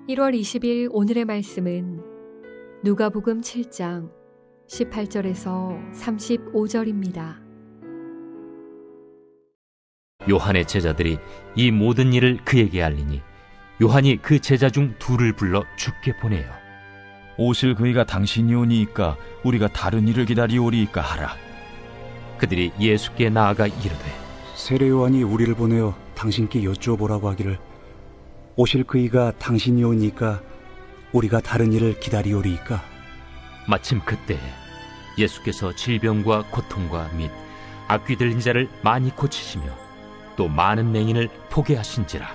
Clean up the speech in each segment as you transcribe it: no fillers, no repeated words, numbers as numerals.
1월 20일 오늘의 말씀은 누가복음 7장 18절에서 35절입니다. 요한의 제자들이 이 모든 일을 그에게 알리니 요한이 그 제자 중 둘을 불러 주께 보내요. 오실 그이가 당신이 오니이까 우리가 다른 일을 기다리오리이까 하라. 그들이 예수께 나아가 이르되 세례 요한이 우리를 보내어 당신께 여쭈어보라고 하기를 오실 그이가 당신이 오니까 우리가 다른 일을 기다리오리이까. 마침 그때에 예수께서 질병과 고통과 및 악귀 들린 자를 많이 고치시며 또 많은 맹인을 포게 하신지라.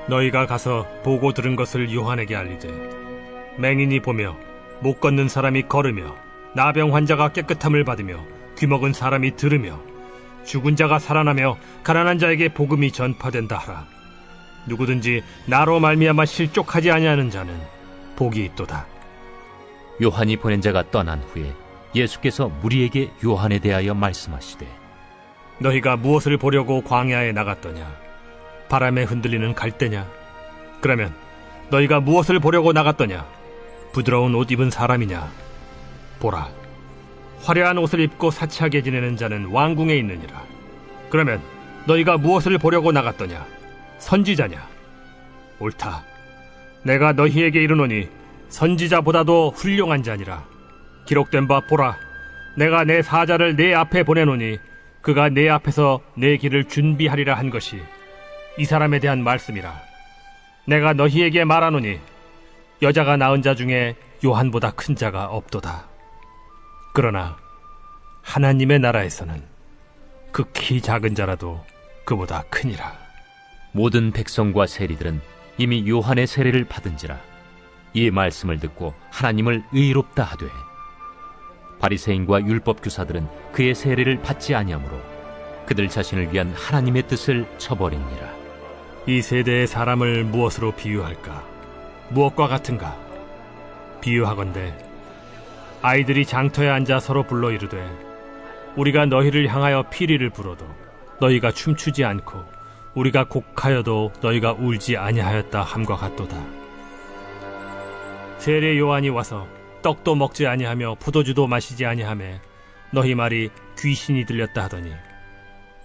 너희가 가서 보고 들은 것을 요한에게 알리되 맹인이 보며 못 걷는 사람이 걸으며 나병 환자가 깨끗함을 받으며 귀먹은 사람이 들으며 죽은 자가 살아나며 가난한 자에게 복음이 전파된다 하라. 누구든지 나로 말미암아 실족하지 아니하는 자는 복이 있도다. 요한이 보낸 자가 떠난 후에 예수께서 무리에게 요한에 대하여 말씀하시되 너희가 무엇을 보려고 광야에 나갔더냐? 바람에 흔들리는 갈대냐? 그러면 너희가 무엇을 보려고 나갔더냐? 부드러운 옷 입은 사람이냐? 보라, 화려한 옷을 입고 사치하게 지내는 자는 왕궁에 있느니라. 그러면 너희가 무엇을 보려고 나갔더냐? 선지자냐? 옳다. 내가 너희에게 이르노니 선지자보다도 훌륭한 자니라. 기록된 바 보라, 내가 내 사자를 내 앞에 보내노니 그가 내 앞에서 내 길을 준비하리라 한 것이 이 사람에 대한 말씀이라. 내가 너희에게 말하노니 여자가 낳은 자 중에 요한보다 큰 자가 없도다. 그러나 하나님의 나라에서는 극히 작은 자라도 그보다 크니라. 모든 백성과 세리들은 이미 요한의 세례를 받은지라. 이 말씀을 듣고 하나님을 의롭다 하되 바리새인과 율법 교사들은 그의 세례를 받지 아니하므로 그들 자신을 위한 하나님의 뜻을 저버리니라. 이 세대의 사람을 무엇으로 비유할까? 무엇과 같은가? 비유하건대 아이들이 장터에 앉아 서로 불러 이르되 우리가 너희를 향하여 피리를 불어도 너희가 춤추지 않고 우리가 곡하여도 너희가 울지 아니하였다 함과 같도다. 세례 요한이 와서 떡도 먹지 아니하며 포도주도 마시지 아니하매 너희 말이 귀신이 들렸다 하더니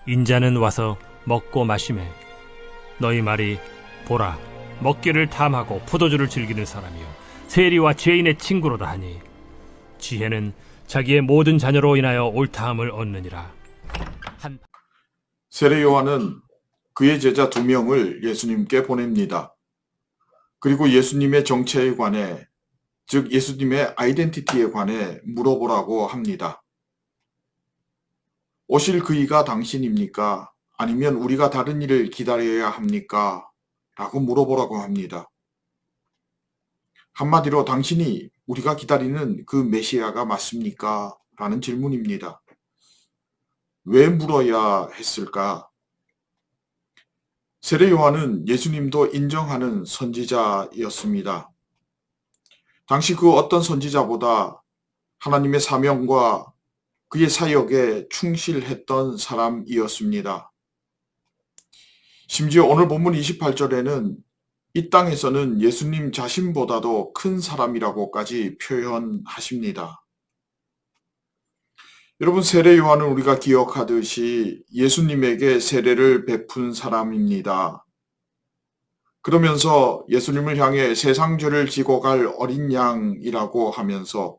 인자는 와서 먹고 마시매 너희 말이 보라, 먹기를 탐하고 포도주를 즐기는 사람이요 세리와 죄인의 친구로다 하니 지혜는 자기의 모든 자녀로 인하여 옳다함을 얻느니라. 세례 요한은 그의 제자 2명을 예수님께 보냅니다. 그리고 예수님의 정체에 관해, 즉 예수님의 아이덴티티에 관해 물어보라고 합니다. 오실 그이가 당신입니까? 아니면 우리가 다른 일을 기다려야 합니까? 라고 물어보라고 합니다. 한마디로 당신이 우리가 기다리는 그 메시아가 맞습니까? 라는 질문입니다. 왜 물어야 했을까? 세례 요한은 예수님도 인정하는 선지자였습니다. 당시 그 어떤 선지자보다 하나님의 사명과 그의 사역에 충실했던 사람이었습니다. 심지어 오늘 본문 28절에는 이 땅에서는 예수님 자신보다도 큰 사람이라고까지 표현하십니다. 여러분, 세례 요한은 우리가 기억하듯이 예수님에게 세례를 베푼 사람입니다. 그러면서 예수님을 향해 세상 죄를 지고 갈 어린 양이라고 하면서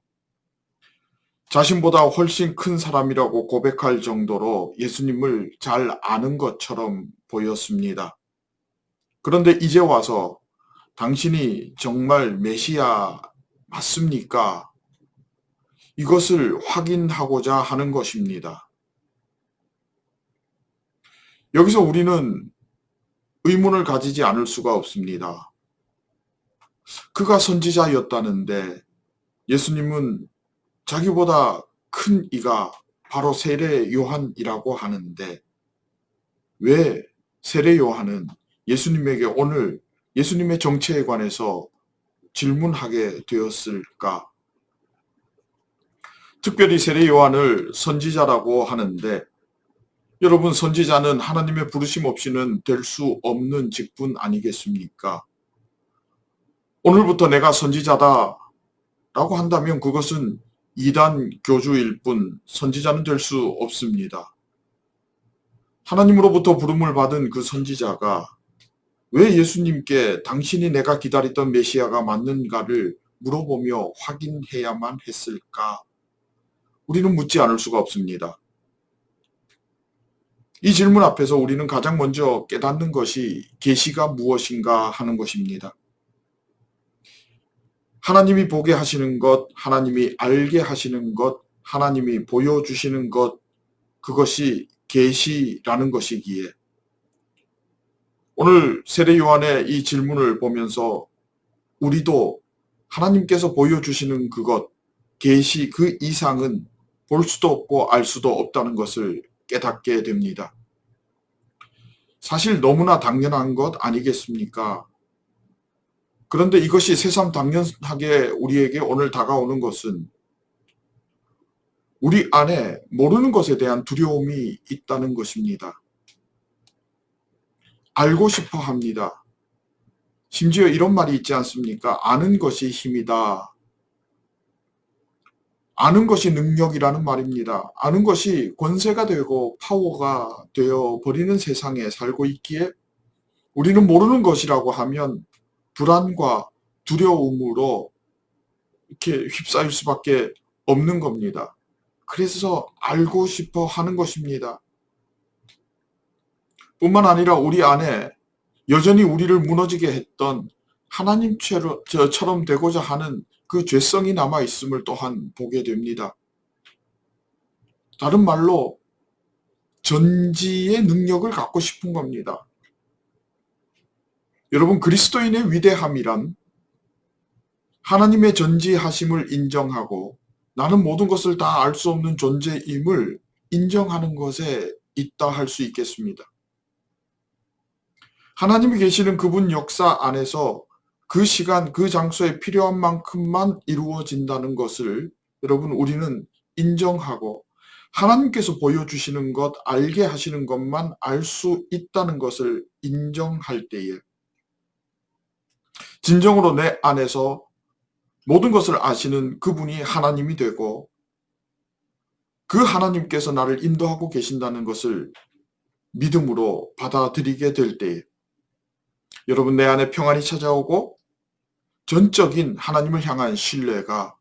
자신보다 훨씬 큰 사람이라고 고백할 정도로 예수님을 잘 아는 것처럼 보였습니다. 그런데 이제 와서 당신이 정말 메시아 맞습니까? 이것을 확인하고자 하는 것입니다. 여기서 우리는 의문을 가지지 않을 수가 없습니다. 그가 선지자였다는데 예수님은 자기보다 큰 이가 바로 세례 요한이라고 하는데 왜 세례 요한은 예수님에게 오늘 예수님의 정체에 관해서 질문하게 되었을까? 특별히 세례 요한을 선지자라고 하는데 여러분, 선지자는 하나님의 부르심 없이는 될 수 없는 직분 아니겠습니까? 오늘부터 내가 선지자다 라고 한다면 그것은 이단 교주일 뿐 선지자는 될 수 없습니다. 하나님으로부터 부름을 받은 그 선지자가 왜 예수님께 당신이 내가 기다렸던 메시아가 맞는가를 물어보며 확인해야만 했을까? 우리는 묻지 않을 수가 없습니다. 이 질문 앞에서 우리는 가장 먼저 깨닫는 것이 계시가 무엇인가 하는 것입니다. 하나님이 보게 하시는 것, 하나님이 알게 하시는 것, 하나님이 보여주시는 것, 그것이 계시라는 것이기에 오늘 세례 요한의 이 질문을 보면서 우리도 하나님께서 보여주시는 그것, 계시 그 이상은 볼 수도 없고 알 수도 없다는 것을 깨닫게 됩니다. 사실 너무나 당연한 것 아니겠습니까? 그런데 이것이 새삼 당연하게 우리에게 오늘 다가오는 것은 우리 안에 모르는 것에 대한 두려움이 있다는 것입니다. 알고 싶어 합니다. 심지어 이런 말이 있지 않습니까? 아는 것이 힘이다. 아는 것이 능력이라는 말입니다. 아는 것이 권세가 되고 파워가 되어 버리는 세상에 살고 있기에 우리는 모르는 것이라고 하면 불안과 두려움으로 이렇게 휩싸일 수밖에 없는 겁니다. 그래서 알고 싶어 하는 것입니다. 뿐만 아니라 우리 안에 여전히 우리를 무너지게 했던 하나님처럼 되고자 하는 그 죄성이 남아 있음을 또한 보게 됩니다. 다른 말로 전지의 능력을 갖고 싶은 겁니다. 여러분, 그리스도인의 위대함이란 하나님의 전지하심을 인정하고 나는 모든 것을 다 알 수 없는 존재임을 인정하는 것에 있다 할 수 있겠습니다. 하나님이 계시는 그분 역사 안에서 그 시간, 그 장소에 필요한 만큼만 이루어진다는 것을 여러분 우리는 인정하고 하나님께서 보여주시는 것, 알게 하시는 것만 알 수 있다는 것을 인정할 때에 진정으로 내 안에서 모든 것을 아시는 그분이 하나님이 되고 그 하나님께서 나를 인도하고 계신다는 것을 믿음으로 받아들이게 될 때에 여러분 내 안에 평안이 찾아오고 전적인 하나님을 향한 신뢰가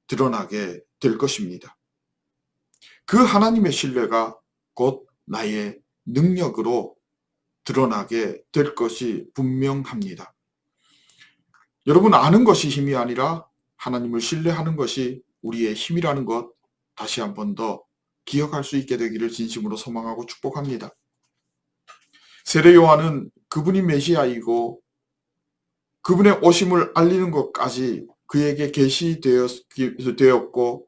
드러나게 될 것입니다. 그 하나님의 신뢰가 곧 나의 능력으로 드러나게 될 것이 분명합니다. 여러분 아는 것이 힘이 아니라 하나님을 신뢰하는 것이 우리의 힘이라는 것 다시 한 번 더 기억할 수 있게 되기를 진심으로 소망하고 축복합니다. 세례 요한은 그분이 메시아이고 그분의 오심을 알리는 것까지 그에게 계시되었고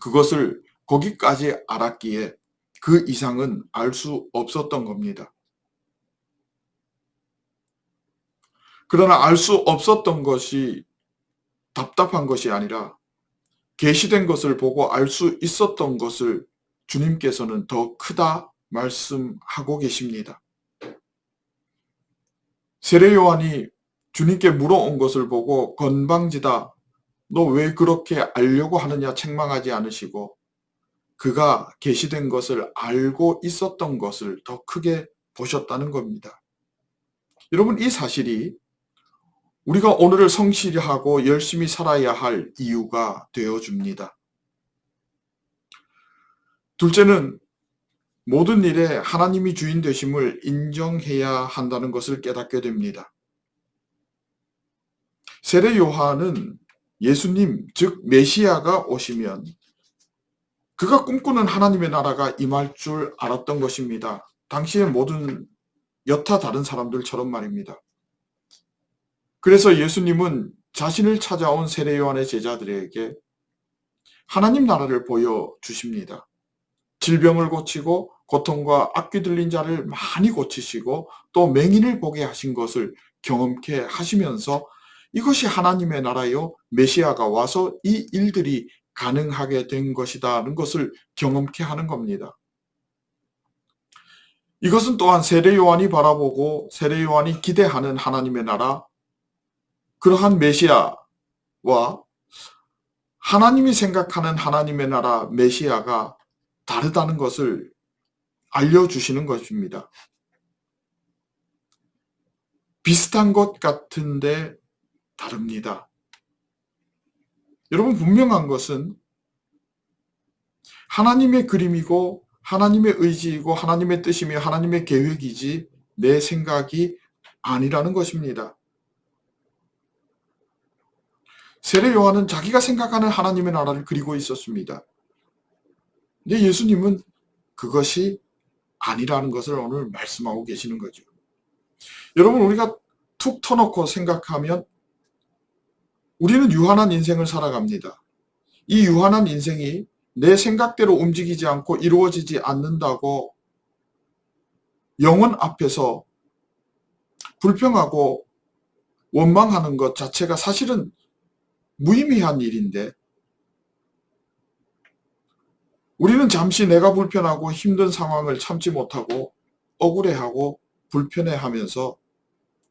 그것을 거기까지 알았기에 그 이상은 알 수 없었던 겁니다. 그러나 알 수 없었던 것이 답답한 것이 아니라 계시된 것을 보고 알 수 있었던 것을 주님께서는 더 크다 말씀하고 계십니다. 세례 요한이 주님께 물어온 것을 보고 건방지다, 너 왜 그렇게 알려고 하느냐 책망하지 않으시고 그가 계시된 것을 알고 있었던 것을 더 크게 보셨다는 겁니다. 여러분 이 사실이 우리가 오늘을 성실하고 열심히 살아야 할 이유가 되어줍니다. 둘째는 모든 일에 하나님이 주인 되심을 인정해야 한다는 것을 깨닫게 됩니다. 세례 요한은 예수님, 즉 메시아가 오시면 그가 꿈꾸는 하나님의 나라가 임할 줄 알았던 것입니다. 당시의 모든 여타 다른 사람들처럼 말입니다. 그래서 예수님은 자신을 찾아온 세례 요한의 제자들에게 하나님 나라를 보여주십니다. 질병을 고치고 고통과 악귀 들린 자를 많이 고치시고 또 맹인을 보게 하신 것을 경험케 하시면서 이것이 하나님의 나라요 메시아가 와서 이 일들이 가능하게 된 것이다는 것을 경험케 하는 겁니다. 이것은 또한 세례 요한이 바라보고 세례 요한이 기대하는 하나님의 나라, 그러한 메시아와 하나님이 생각하는 하나님의 나라 메시아가 다르다는 것을 알려주시는 것입니다. 비슷한 것 같은데 다릅니다. 여러분, 분명한 것은 하나님의 그림이고 하나님의 의지이고 하나님의 뜻이며 하나님의 계획이지 내 생각이 아니라는 것입니다. 세례 요한은 자기가 생각하는 하나님의 나라를 그리고 있었습니다. 근데 예수님은 그것이 아니라는 것을 오늘 말씀하고 계시는 거죠. 여러분, 우리가 툭 터놓고 생각하면 우리는 유한한 인생을 살아갑니다. 이 유한한 인생이 내 생각대로 움직이지 않고 이루어지지 않는다고 영혼 앞에서 불평하고 원망하는 것 자체가 사실은 무의미한 일인데, 우리는 잠시 내가 불편하고 힘든 상황을 참지 못하고 억울해하고 불편해하면서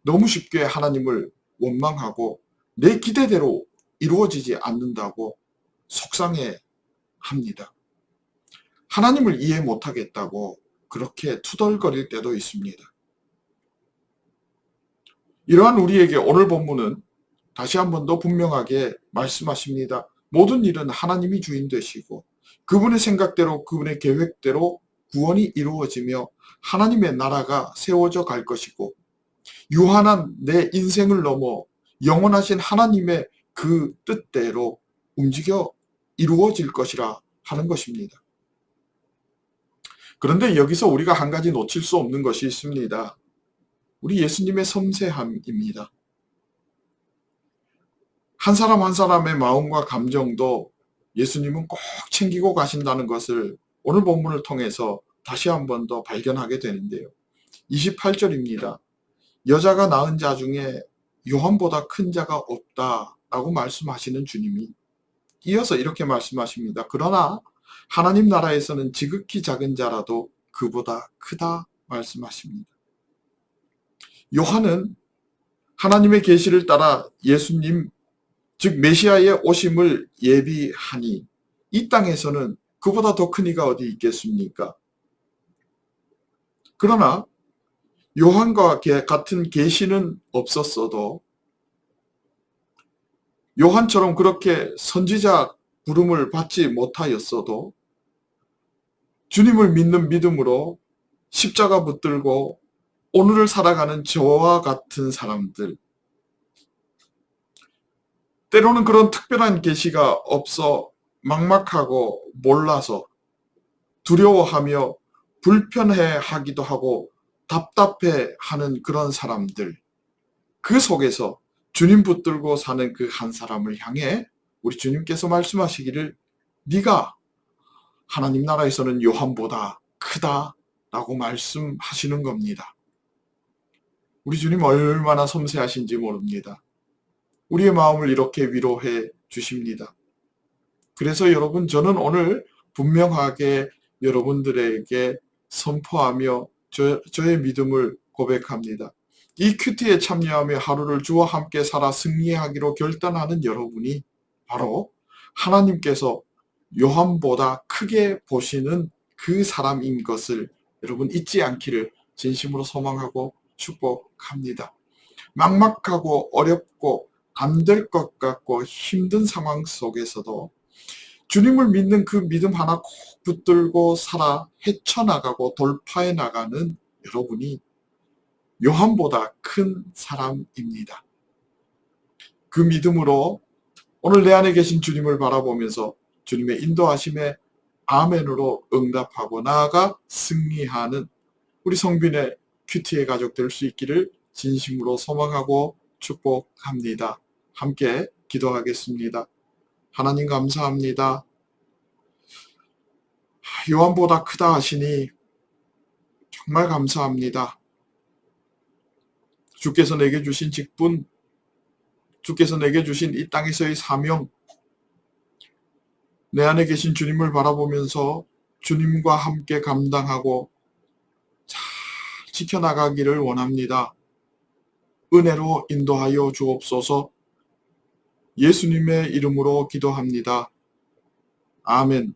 너무 쉽게 하나님을 원망하고 내 기대대로 이루어지지 않는다고 속상해 합니다. 하나님을 이해 못하겠다고 그렇게 투덜거릴 때도 있습니다. 이러한 우리에게 오늘 본문은 다시 한 번 더 분명하게 말씀하십니다. 모든 일은 하나님이 주인 되시고 그분의 생각대로 그분의 계획대로 구원이 이루어지며 하나님의 나라가 세워져 갈 것이고 유한한 내 인생을 넘어 영원하신 하나님의 그 뜻대로 움직여 이루어질 것이라 하는 것입니다. 그런데 여기서 우리가 한 가지 놓칠 수 없는 것이 있습니다. 우리 예수님의 섬세함입니다. 한 사람 한 사람의 마음과 감정도 예수님은 꼭 챙기고 가신다는 것을 오늘 본문을 통해서 다시 한 번 더 발견하게 되는데요. 28절입니다. 여자가 낳은 자 중에 요한보다 큰 자가 없다라고 말씀하시는 주님이 이어서 이렇게 말씀하십니다. 그러나 하나님 나라에서는 지극히 작은 자라도 그보다 크다 말씀하십니다. 요한은 하나님의 계시를 따라 예수님, 즉 메시아의 오심을 예비하니 이 땅에서는 그보다 더 큰 이가 어디 있겠습니까? 그러나 요한과 같은 계시는 없었어도 요한처럼 그렇게 선지자 부름을 받지 못하였어도 주님을 믿는 믿음으로 십자가 붙들고 오늘을 살아가는 저와 같은 사람들, 때로는 그런 특별한 계시가 없어 막막하고 몰라서 두려워하며 불편해하기도 하고 답답해하는 그런 사람들, 그 속에서 주님 붙들고 사는 그 한 사람을 향해 우리 주님께서 말씀하시기를 네가 하나님 나라에서는 요한보다 크다라고 말씀하시는 겁니다. 우리 주님 얼마나 섬세하신지 모릅니다. 우리의 마음을 이렇게 위로해 주십니다. 그래서 여러분, 저는 오늘 분명하게 여러분들에게 선포하며 저의 믿음을 고백합니다. 이 큐티에 참여하며 하루를 주와 함께 살아 승리하기로 결단하는 여러분이 바로 하나님께서 요한보다 크게 보시는 그 사람인 것을 여러분 잊지 않기를 진심으로 소망하고 축복합니다. 막막하고 어렵고 안 될 것 같고 힘든 상황 속에서도 주님을 믿는 그 믿음 하나 꼭 붙들고 살아 헤쳐나가고 돌파해 나가는 여러분이 요한보다 큰 사람입니다. 그 믿음으로 오늘 내 안에 계신 주님을 바라보면서 주님의 인도하심에 아멘으로 응답하고 나아가 승리하는 우리 성빈의 큐티의 가족 될 수 있기를 진심으로 소망하고 축복합니다. 함께 기도하겠습니다. 하나님 감사합니다. 요한보다 크다 하시니 정말 감사합니다. 주께서 내게 주신 직분, 주께서 내게 주신 이 땅에서의 사명, 내 안에 계신 주님을 바라보면서 주님과 함께 감당하고 잘 지켜나가기를 원합니다. 은혜로 인도하여 주옵소서. 예수님의 이름으로 기도합니다. 아멘.